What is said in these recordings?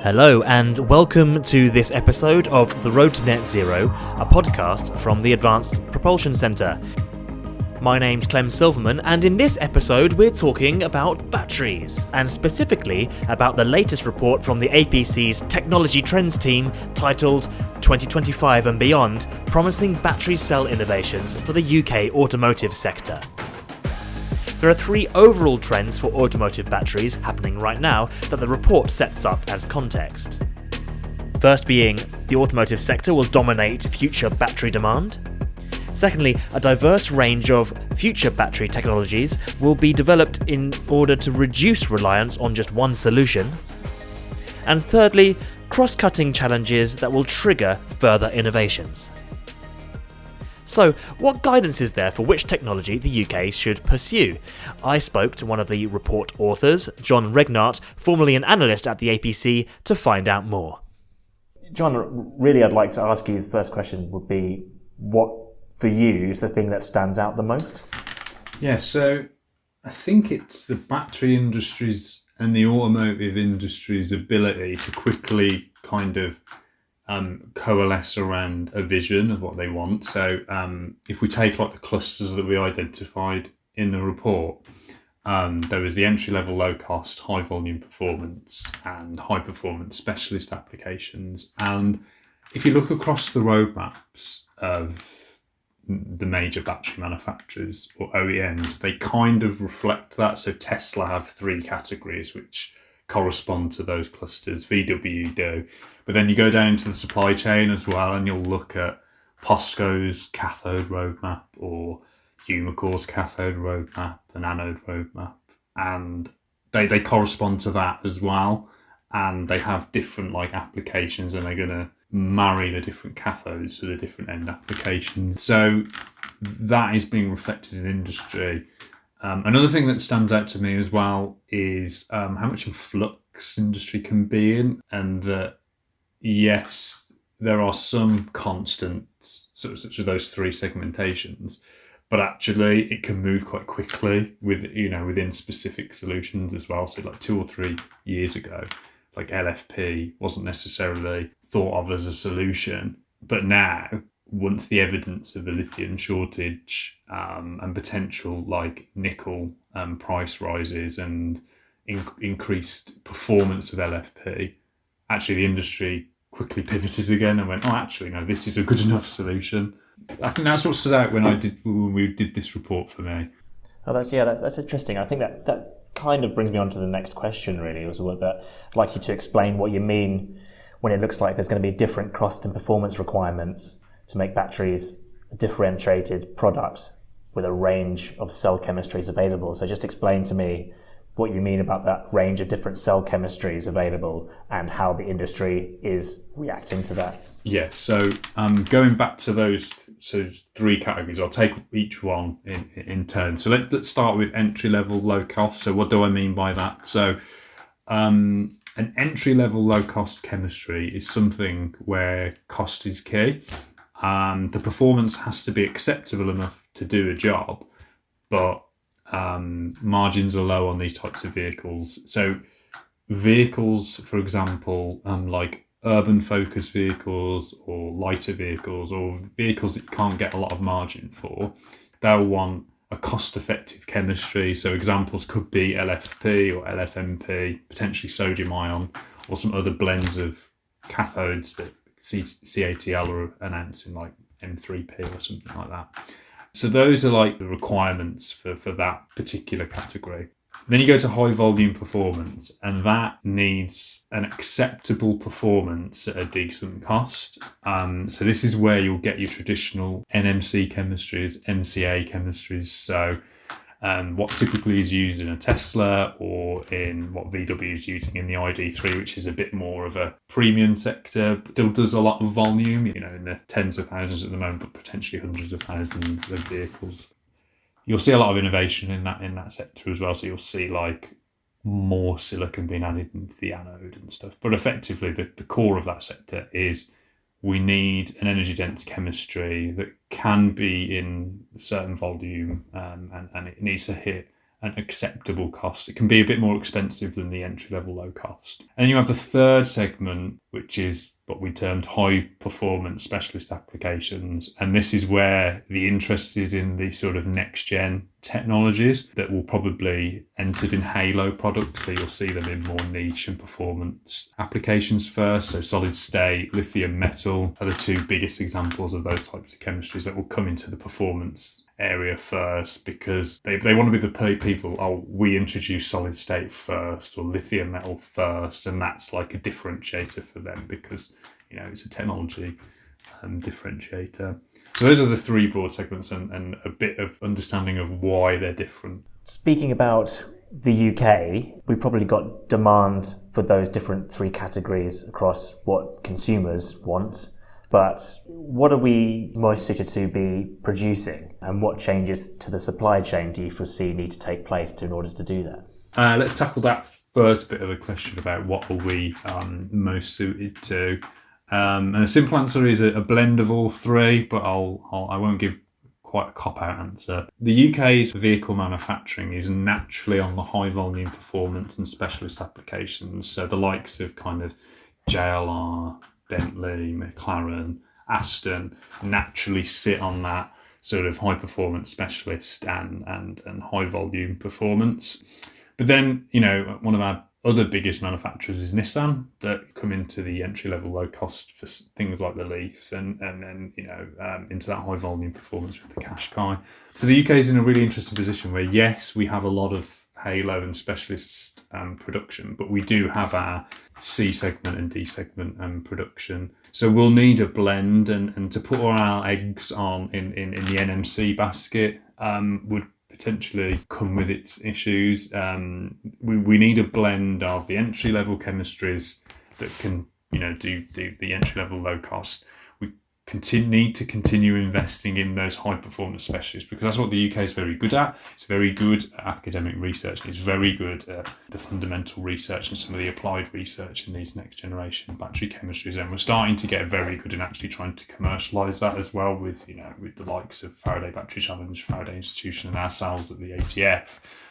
Hello and welcome to this episode of The Road to Net Zero, a podcast from the Advanced Propulsion Centre. My name's Clem Silverman, and in this episode we're talking about batteries, and specifically about the latest report from the APC's Technology Trends team titled 2025 and Beyond, Promising Battery Cell Innovations for the UK Automotive Sector. There are three overall trends for automotive batteries happening right now that the report sets up as context. First being, the automotive sector will dominate future battery demand. Secondly, a diverse range of future battery technologies will be developed in order to reduce reliance on just one solution. And thirdly, cross-cutting challenges that will trigger further innovations. So, what guidance is there for which technology the UK should pursue? I spoke to one of the report authors, Jon Regnart, formerly an analyst at the APC, to find out more. Jon, really I'd like to ask you, the first question would be, what for you is the thing that stands out the most? Yeah, so I think it's the battery industry's and the automotive industry's ability to quickly kind of coalesce around a vision of what they want. So if we take like the clusters that we identified in the report, there was the entry-level low-cost, high-volume performance and high-performance specialist applications. And if you look across the roadmaps of the major battery manufacturers or OEMs, they kind of reflect that. So Tesla have three categories which correspond to those clusters. VW do. But then you go down into the supply chain as well, and you'll look at POSCO's cathode roadmap or Umicore's cathode roadmap and anode roadmap. And they correspond to that as well. And they have different like applications, and they're going to marry the different cathodes to the different end applications. So that is being reflected in industry. Another thing that stands out to me as well is how much in flux industry can be in, and that yes, there are some constants, such as those three segmentations, but actually it can move quite quickly within specific solutions as well. So like 2 or 3 years ago, like LFP wasn't necessarily thought of as a solution, but now once the evidence of a lithium shortage and potential like nickel price rises and increased performance of LFP, actually the industry quickly pivoted again and went, oh, actually, no, this is a good enough solution. I think that's what stood out when we did this report for me. Oh, that's interesting. I think that kind of brings me on to the next question, really, was what that I'd like you to explain what you mean when it looks like there's going to be different cost and performance requirements to make batteries a differentiated product with a range of cell chemistries available. So just explain to me what you mean about that range of different cell chemistries available and how the industry is reacting to that. Yeah, so going back to those three categories, I'll take each one in turn. So let's start with entry-level low cost. So what do I mean by that? So an entry-level low-cost chemistry is something where cost is key. The performance has to be acceptable enough to do a job, but margins are low on these types of vehicles. So vehicles, for example, like urban focused vehicles or lighter vehicles or vehicles that you can't get a lot of margin for, they'll want a cost-effective chemistry. So examples could be LFP or LFMP, potentially sodium ion, or some other blends of cathodes that CATL are announcing, like M3P or something like that. So those are like the requirements for that particular category. Then you go to high volume performance, and that needs an acceptable performance at a decent cost. So this is where you'll get your traditional NMC chemistries, NCA chemistries. So what typically is used in a Tesla or in what VW is using in the ID3, which is a bit more of a premium sector, but still does a lot of volume, in the tens of thousands at the moment, but potentially hundreds of thousands of vehicles. You'll see a lot of innovation in that sector as well. So you'll see like more silicon being added into the anode and stuff. But effectively, the core of that sector is we need an energy dense chemistry that can be in a certain volume and it needs to hit an acceptable cost. It can be a bit more expensive than the entry-level low cost. And you have the third segment, which is what we termed high-performance specialist applications. And this is where the interest is in the sort of next-gen technologies that will probably entered in halo products. So you'll see them in more niche and performance applications first. So solid state, lithium metal are the two biggest examples of those types of chemistries that will come into the performance area first, because they want to be the people, we introduce solid state first or lithium metal first, and that's like a differentiator for them because it's a technology differentiator. So those are the three broad segments and a bit of understanding of why they're different. Speaking about the UK, we probably got demand for those different three categories across what consumers want. But what are we most suited to be producing, and what changes to the supply chain do you foresee need to take place in order to do that? Let's tackle that first bit of a question about what are we most suited to. And the simple answer is a blend of all three, but I won't give quite a cop-out answer. The UK's vehicle manufacturing is naturally on the high volume performance and specialist applications. So the likes of kind of JLR, Bentley, McLaren, Aston naturally sit on that sort of high performance specialist and high volume performance. But then, one of our other biggest manufacturers is Nissan, that come into the entry level low cost for things like the Leaf and then into that high volume performance with the Qashqai. So the UK is in a really interesting position where, yes, we have a lot of halo and specialist production, but we do have our C segment and D segment production. So we'll need a blend, and to put all our eggs on in the NMC basket would potentially come with its issues. We need a blend of the entry level chemistries that can do the entry level low cost. Need to continue investing in those high performance specialists, because that's what the UK is very good at. It's very good at academic research, and it's very good at the fundamental research and some of the applied research in these next generation battery chemistries. And we're starting to get very good in actually trying to commercialise that as well with the likes of Faraday Battery Challenge, Faraday Institution, and ourselves at the ATF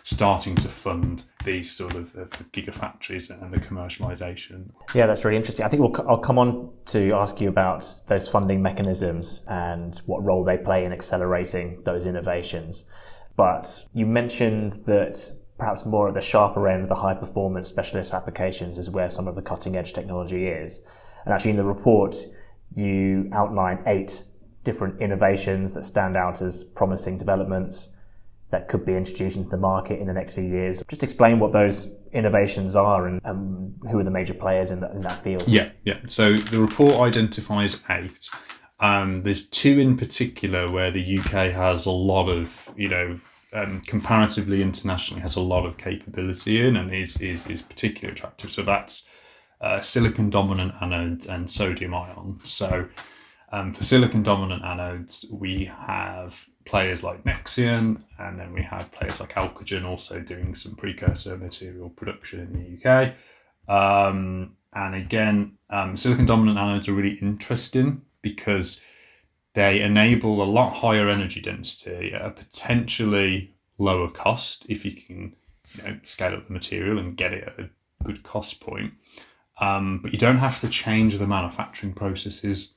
starting to fund these sort of gigafactories and the commercialisation. Yeah, that's really interesting. I think I'll come on to ask you about those funding mechanisms and what role they play in accelerating those innovations. But you mentioned that perhaps more at the sharper end of the high performance specialist applications is where some of the cutting edge technology is. And actually in the report, you outline 8 different innovations that stand out as promising developments that could be introduced into the market in the next few years. Just explain what those innovations are and who are the major players in that field. Yeah. So the report identifies 8. There's 2 in particular where the UK has a lot of, comparatively internationally has a lot of capability in and is particularly attractive. So that's silicon dominant anodes and sodium ion. So for silicon dominant anodes, we have players like Nexion, and then we have players like Alcogen also doing some precursor material production in the UK. And again, silicon dominant anodes are really interesting because they enable a lot higher energy density at a potentially lower cost if you can scale up the material and get it at a good cost point. But you don't have to change the manufacturing processes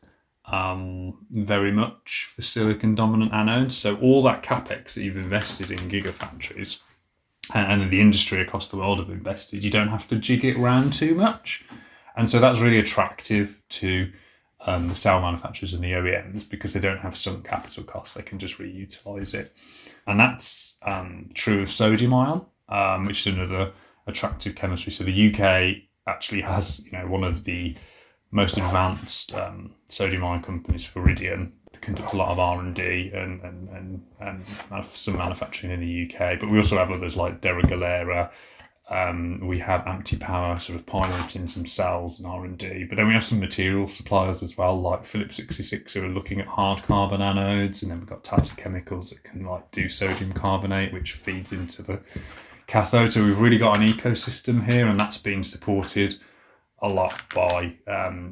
very much for silicon dominant anodes. So all that capex that you've invested in gigafactories and the industry across the world have invested, you don't have to jig it around too much. And so that's really attractive to the cell manufacturers and the OEMs because they don't have sunk capital costs. They can just reutilize it. And that's true of sodium ion, which is another attractive chemistry. So the UK actually has one of the most advanced sodium ion companies, Viridian, conduct a lot of R&D and some manufacturing in the UK. But we also have others like Dera Galera. We have Power sort of piloting some cells and R&D. But then we have some material suppliers as well, like Phillips 66, who are looking at hard carbon anodes. And then we've got Tata Chemicals that can do sodium carbonate, which feeds into the cathode. So we've really got an ecosystem here, and that's being supported a lot by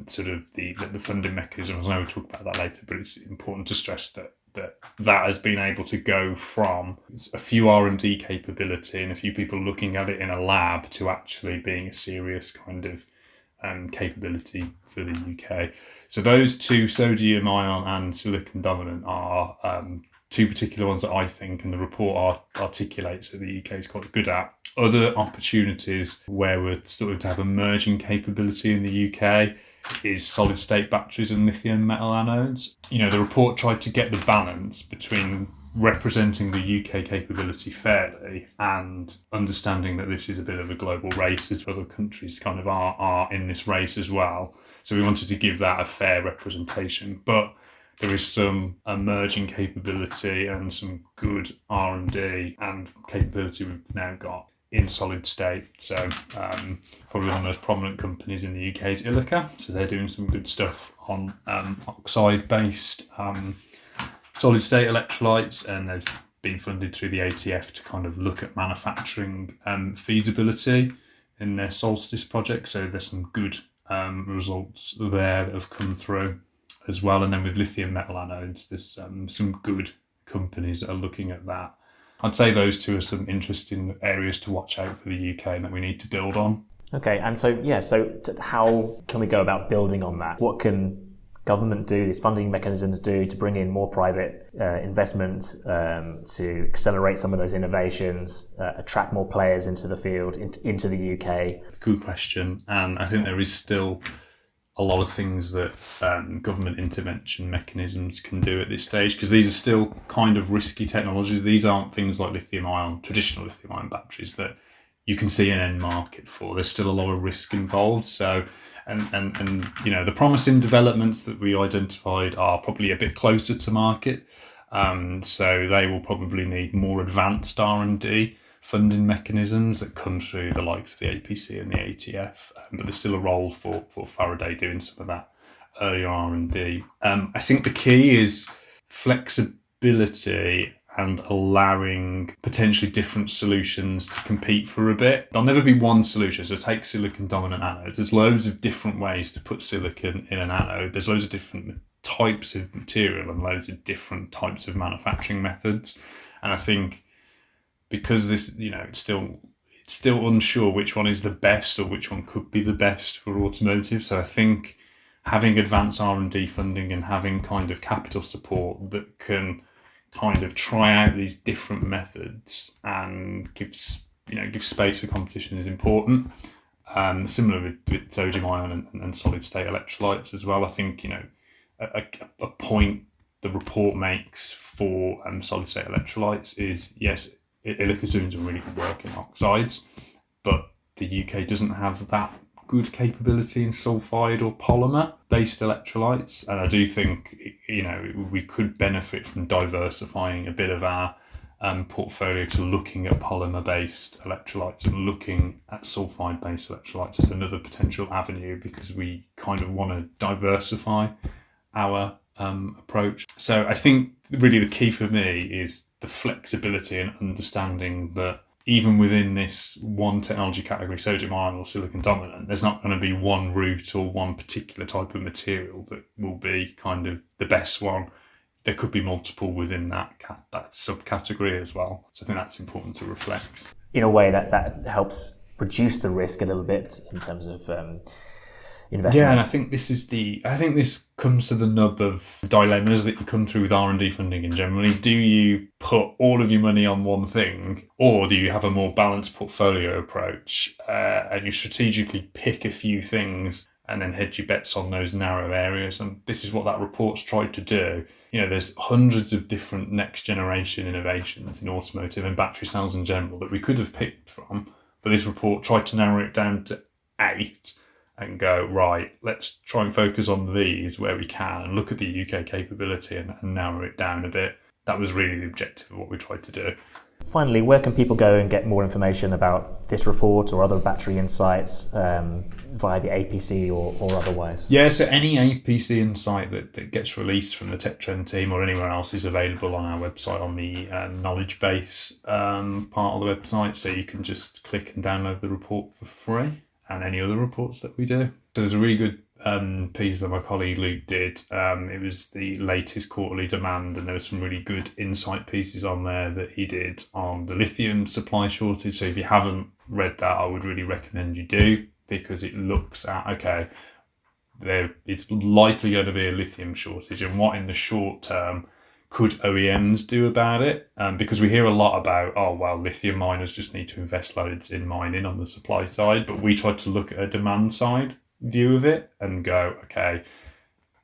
sort of the funding mechanisms. I know we'll talk about that later, but it's important to stress that that has been able to go from a few R&D capability and a few people looking at it in a lab to actually being a serious kind of capability for the UK. So those two, sodium ion and silicon dominant, are two particular ones that I think, and the report articulates that the UK is quite good at. Other opportunities where we're starting to have emerging capability in the UK is solid state batteries and lithium metal anodes. The report tried to get the balance between representing the UK capability fairly and understanding that this is a bit of a global race, as other countries kind of are in this race as well. So we wanted to give that a fair representation. But there is some emerging capability and some good R&D and capability we've now got in solid state. So probably one of the most prominent companies in the UK is Ilika. So they're doing some good stuff on oxide-based solid state electrolytes, and they've been funded through the ATF to kind of look at manufacturing feasibility in their Solstice project. So there's some good results there that have come through as well. And then with lithium metal anodes, there's some good companies that are looking at that. I'd say those two are some interesting areas to watch out for the UK and that we need to build on. Okay, and so how can we go about building on that? What can government do, these funding mechanisms do, to bring in more private investment, to accelerate some of those innovations, attract more players into the field, into the UK? Good question. And I think there is still a lot of things that government intervention mechanisms can do at this stage, because these are still kind of risky technologies. These aren't things like traditional lithium ion batteries that you can see an end market for. There's still a lot of risk involved. So, and the promising developments that we identified are probably a bit closer to market. So they will probably need more advanced R&D funding mechanisms that come through the likes of the APC and the ATF, but there's still a role for Faraday doing some of that earlier R&D. I think the key is flexibility and allowing potentially different solutions to compete for a bit. There'll never be one solution. So take silicon dominant anodes. There's loads of different ways to put silicon in an anode. There's loads of different types of material and loads of different types of manufacturing methods. And I think because this, it's still unsure which one is the best or which one could be the best for automotive. So I think having advanced R&D funding and having kind of capital support that can kind of try out these different methods and give space for competition is important. Similar with sodium ion and solid state electrolytes as well. I think a point the report makes for solid state electrolytes is, yes, Ilika's doing some really good work in oxides, but the UK doesn't have that good capability in sulfide or polymer based electrolytes. And I do think we could benefit from diversifying a bit of our portfolio to looking at polymer based electrolytes and looking at sulfide based electrolytes as another potential avenue, because we kind of want to diversify our approach. So I think really the key for me is the flexibility and understanding that even within this one technology category, sodium ion or silicon dominant, there's not going to be one route or one particular type of material that will be kind of the best one. There could be multiple within that subcategory as well. So I think that's important to reflect. In a way that helps reduce the risk a little bit in terms of investment. Yeah, and I think this comes to the nub of dilemmas that you come through with R&D funding in generally. Do you put all of your money on one thing, or do you have a more balanced portfolio approach and you strategically pick a few things and then hedge your bets on those narrow areas? And this is what that report's tried to do. There's hundreds of different next generation innovations in automotive and battery cells in general that we could have picked from, but this report tried to narrow it down to 8 and go, right, let's try and focus on these where we can and look at the UK capability and narrow it down a bit. That was really the objective of what we tried to do. Finally, where can people go and get more information about this report or other battery insights via the APC or otherwise? Yeah, so any APC insight that gets released from the Tech Trend team or anywhere else is available on our website on the knowledge base part of the website. So you can just click and download the report for free, and any other reports that we do. So there's a really good piece that my colleague Luke did. It was the latest quarterly demand, and there were some really good insight pieces on there that he did on the lithium supply shortage. So if you haven't read that, I would really recommend you do, because it looks at, okay, there is likely going to be a lithium shortage, and what in the short term could OEMs do about it? Because we hear a lot about, oh, well, lithium miners just need to invest loads in mining on the supply side, but we tried to look at a demand side view of it and go, okay,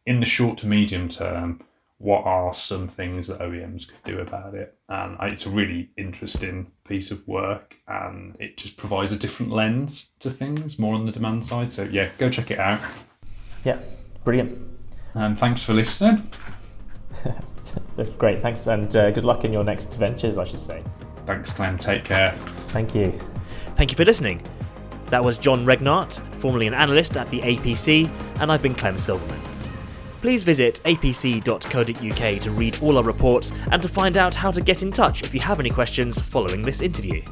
in the short to medium term, what are some things that OEMs could do about it? And it's a really interesting piece of work, and it just provides a different lens to things, more on the demand side. So yeah, go check it out. Yeah, brilliant. Thanks for listening. That's great, thanks, and good luck in your next ventures, I should say. Thanks, Clem. Take care. Thank you. Thank you for listening. That was Jon Regnart, formerly an analyst at the APC, and I've been Clem Silverman. Please visit apc.co.uk to read all our reports and to find out how to get in touch if you have any questions following this interview.